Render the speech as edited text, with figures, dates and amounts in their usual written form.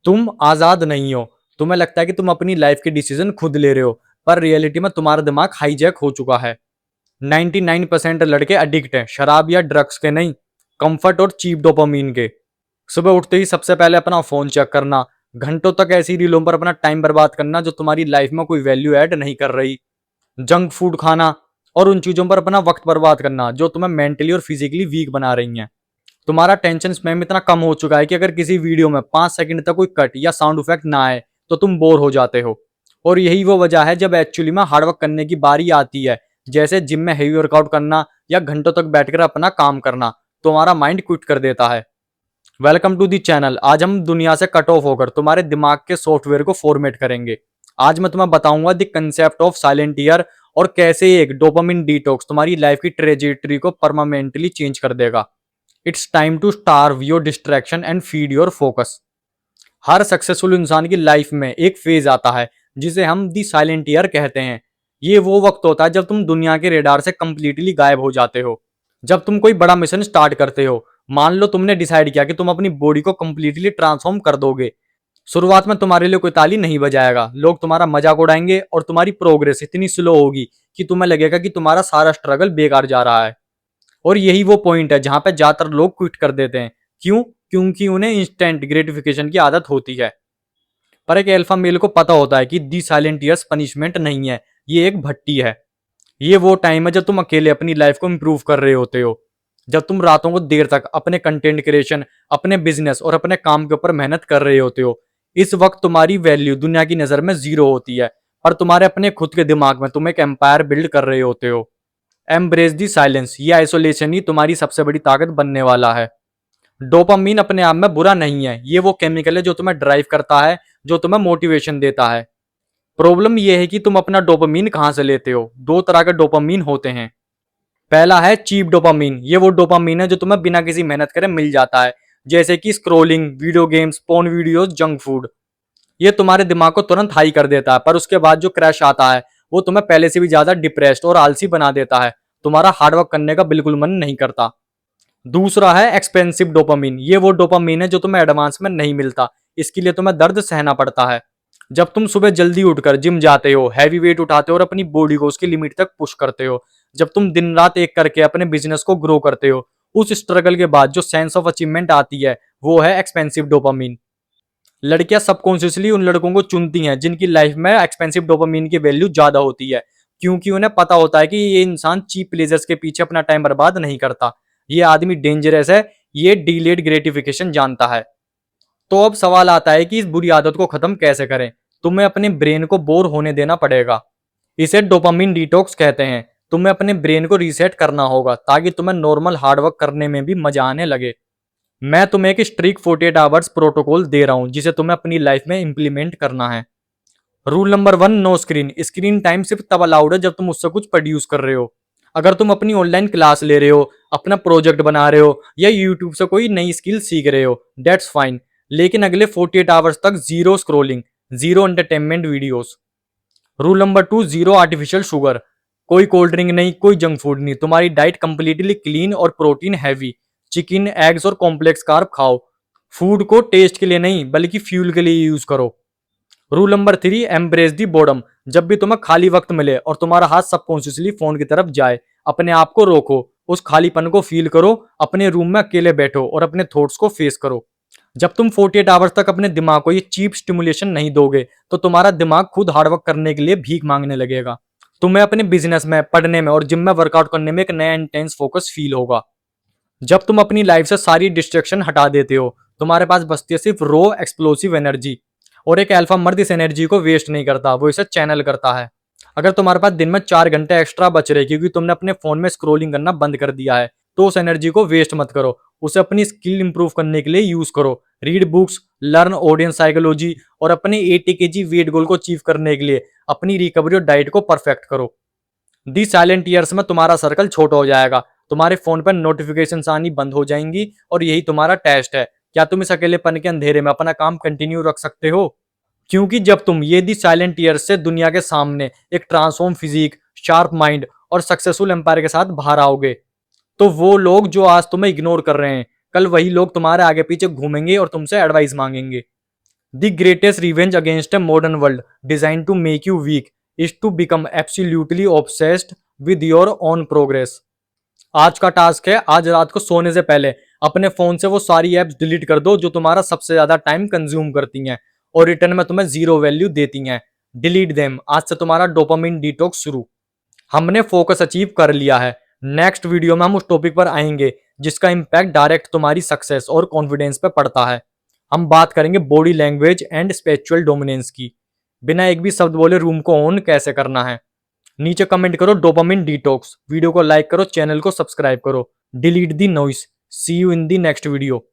तुम आजाद नहीं हो। तुम्हें लगता है कि तुम अपनी लाइफ के डिसीजन खुद ले रहे हो, पर रियलिटी में तुम्हारा दिमाग हाईजैक हो चुका है। 99% लड़के एडिक्ट हैं, शराब या ड्रग्स के नहीं, कंफर्ट और चीप डोपामीन के। सुबह उठते ही सबसे पहले अपना फोन चेक करना, घंटों तक ऐसी रीलों पर अपना टाइम बर्बाद करना जो तुम्हारी लाइफ में कोई वैल्यू ऐड नहीं कर रही, जंक फूड खाना और उन चीजों पर अपना वक्त बर्बाद करना जो तुम्हें मेंटली और फिजिकली वीक बना रही हैं। तुम्हारा टेंशन स्पैम इतना कम हो चुका है कि अगर किसी वीडियो में 5 सेकंड तक कोई कट या साउंड इफेक्ट ना आए तो तुम बोर हो जाते हो। और यही वो वजह है जब एक्चुअली में हार्डवर्क करने की बारी आती है, जैसे जिम में हेवी वर्कआउट करना या घंटों तक बैठकर अपना काम करना, तुम्हारा माइंड क्विट कर देता है। Welcome to the channel. आज हम दुनिया से कट ऑफ होकर तुम्हारे दिमाग के सॉफ्टवेयर को फॉर्मेट करेंगे। आज मैं तुम्हें बताऊंगा the concept of silent year और कैसे एक डोपामिन डिटॉक्स तुम्हारी लाइफ की ट्रेजेक्टरी को परमानेंटली चेंज कर देगा। It's time to starve your distraction and feed your focus. हर सक्सेसफुल इंसान की लाइफ में एक फेज आता है जिसे हम दी साइलेंट ईयर कहते हैं। ये वो वक्त होता है जब तुम दुनिया के रेडार से कंप्लीटली गायब हो जाते हो। जब तुम कोई बड़ा मिशन स्टार्ट करते हो, मान लो तुमने डिसाइड किया कि तुम अपनी बॉडी को कंप्लीटली ट्रांसफॉर्म कर दोगे। शुरुआत में तुम्हारे लिए कोई ताली नहीं बजाएगा, लोग तुम्हारा मजाक उड़ाएंगे और तुम्हारी प्रोग्रेस इतनी स्लो होगी कि तुम्हें लगेगा कि तुम्हारा सारा स्ट्रगल बेकार जा रहा है। और यही वो पॉइंट है जहां पे ज्यादातर लोग क्विट कर देते हैं। क्यों? क्योंकि उन्हें इंस्टेंट ग्रेटिफिकेशन की आदत होती है। पर एक अल्फा मेल को पता होता है कि दी साइलेंट ईयर्स पनिशमेंट नहीं है, ये एक भट्टी है। ये वो टाइम है जब तुम अकेले अपनी लाइफ को इंप्रूव कर रहे होते हो, जब तुम रातों को देर तक अपने कंटेंट क्रिएशन, अपने बिजनेस और अपने काम के ऊपर मेहनत कर रहे होते हो। इस वक्त तुम्हारी वैल्यू दुनिया की नजर में जीरो होती है, पर तुम्हारे अपने खुद के दिमाग में तुम एक एम्पायर बिल्ड कर रहे होते हो। एम्ब्रेस दी साइलेंस, ये आइसोलेशन ही तुम्हारी सबसे बड़ी ताकत बनने वाला है। डोपामीन अपने आप में बुरा नहीं है, ये वो केमिकल है जो तुम्हें ड्राइव करता है, जो तुम्हें मोटिवेशन देता है। प्रॉब्लम यह है कि तुम अपना डोपामीन कहां से लेते हो। दो तरह के डोपामीन होते हैं। पहला है चीप डोपामीन। ये वो डोपामीन है जो तुम्हें बिना किसी मेहनत करे मिल जाता है, जैसे कि scrolling, video games, porn videos, junk food. ये तुम्हारे दिमाग को तुरंत हाई कर देता है, पर उसके बाद जो क्रैश आता है वो तुम्हें पहले से भी ज्यादा डिप्रेस्ड और आलसी बना देता है। तुम्हारा हार्डवर्क करने का बिल्कुल मन नहीं करता। दूसरा है एक्सपेंसिव डोपामीन। ये वो डोपामीन है जो तुम्हें एडवांस में नहीं मिलता, इसके लिए तुम्हें दर्द सहना पड़ता है। जब तुम सुबह जल्दी उठकर जिम जाते हो, हैवी वेट उठाते हो और अपनी बॉडी को उसकी लिमिट तक पुश करते हो, जब तुम दिन रात एक करके अपने बिजनेस को ग्रो करते हो, उस स्ट्रगल के बाद जो सेंस ऑफ अचीवमेंट आती है वो है एक्सपेंसिव डोपामीन। लड़कियां सबकॉन्शियसली उन लड़कों को चुनती हैं जिनकी लाइफ में एक्सपेंसिव डोपामीन की वैल्यू ज्यादा होती है, क्योंकि उन्हें पता होता है कि ये इंसान चीप प्लेजर्स के पीछे अपना टाइम बर्बाद नहीं करता। ये आदमी डेंजरस है, ये डिलेड ग्रेटिफिकेशन जानता है। तो अब सवाल आता है कि इस बुरी आदत को खत्म कैसे करें। तुम्हें अपने ब्रेन को बोर होने देना पड़ेगा। इसे डोपामिन डिटॉक्स कहते हैं। तुम्हें अपने ब्रेन को रीसेट करना होगा ताकि तुम्हें नॉर्मल हार्डवर्क करने में भी मजा आने लगे। मैं तुम्हें एक स्ट्रिक्ट 48 आवर्स प्रोटोकॉल दे रहा हूं जिसे तुम्हें अपनी लाइफ में इंप्लीमेंट करना है। Rule number 1, no screen. Screen time सिर्फ तब अलाउड है जब तुम उससे कुछ प्रोड्यूस कर रहे हो। अगर तुम अपनी ऑनलाइन क्लास ले रहे हो, अपना प्रोजेक्ट बना रहे हो या यूट्यूब से कोई नई स्किल सीख रहे हो, दैट्स फाइन। लेकिन अगले 48 आवर्स तक zero scrolling, zero entertainment videos. Rule number 2, zero artificial sugar. कोई कोल्ड ड्रिंक नहीं, कोई जंक फूड नहीं। तुम्हारी डाइट कंप्लीटली क्लीन और प्रोटीन हैवी। चिकन, एग्स और कॉम्प्लेक्स कार्ब खाओ। फूड को टेस्ट के लिए नहीं बल्कि फ्यूल के लिए यूज करो। रूल नंबर 3, एम्ब्रेस दी बोर्डम। जब भी तुम्हें खाली वक्त मिले और तुम्हारा हाथ सबकॉन्शियसली फोन की तरफ जाए, अपने आप को रोको, उस खालीपन को फील करो, अपने रूम में अकेले बैठो और अपने थॉट्स को फेस करो। जब तुम 48 आवर्स तक अपने दिमाग को ये चीप स्टिमुलेशन नहीं दोगे तो तुम्हारा दिमाग खुद हार्डवर्क करने के लिए भीख मांगने लगेगा। तुम्हें अपने बिजनेस में, पढ़ने में और जिम में वर्कआउट करने में एक नया इंटेंस फोकस फील होगा। जब तुम अपनी लाइफ से सारी डिस्ट्रैक्शन हटा देते हो, तुम्हारे पास बचती है सिर्फ रो एक्सप्लोसिव एनर्जी। और एक अल्फा मर्द इस एनर्जी को वेस्ट नहीं करता, वो इसे चैनल करता है। अगर तुम्हारे पास दिन में 4 घंटे एक्स्ट्रा बच रहे क्योंकि तुमने अपने फोन में स्क्रोलिंग करना बंद कर दिया है, तो उस एनर्जी को वेस्ट मत करो, उसे अपनी स्किल इंप्रूव करने के लिए यूज करो। Read books, learn audience psychology और अपने 80 kg वेट गोल को अचीव करने के लिए अपनी रिकवरी और डाइट को परफेक्ट करो। दी साइलेंट ईयर्स में तुम्हारा सर्कल छोटा हो जाएगा, तुम्हारे फोन पर नोटिफिकेशंस आनी बंद हो जाएंगी और यही तुम्हारा टेस्ट है, क्या तुम इस अकेलेपन के अंधेरे में अपना काम कंटिन्यू रख सकते हो। क्योंकि जब तुम ये दी साइलेंट ईयर्स से दुनिया के सामने एक ट्रांसफॉर्म फिजिक, शार्प माइंड और सक्सेसफुल एम्पायर के साथ बाहर आओगे, तो वो लोग जो आज तुम्हें इग्नोर कर रहे हैं, कल वही लोग तुम्हारे आगे पीछे घूमेंगे और तुमसे एडवाइस मांगेंगे। The greatest revenge against a modern world design to make you weak is to become absolutely obsessed with your own progress. आज का टास्क है, आज रात को सोने से पहले अपने फोन से वो सारी एप्स डिलीट कर दो जो तुम्हारा सबसे ज्यादा टाइम कंज्यूम करती हैं और रिटर्न में तुम्हें जीरो वैल्यू देती हैं। Delete them. आज से तुम्हारा डोपामिन डिटॉक्स शुरू। हमने फोकस अचीव कर लिया है। नेक्स्ट वीडियो में हम उस टॉपिक पर आएंगे जिसका इम्पैक्ट डायरेक्ट तुम्हारी सक्सेस और कॉन्फिडेंस पे पड़ता है। हम बात करेंगे body language and spiritual dominance की। बिना एक भी शब्द बोले रूम को ऑन कैसे करना है। नीचे कमेंट करो डोपामिन डिटॉक्स, वीडियो को लाइक करो, चैनल को सब्सक्राइब करो। Delete the noise. See you in the next video.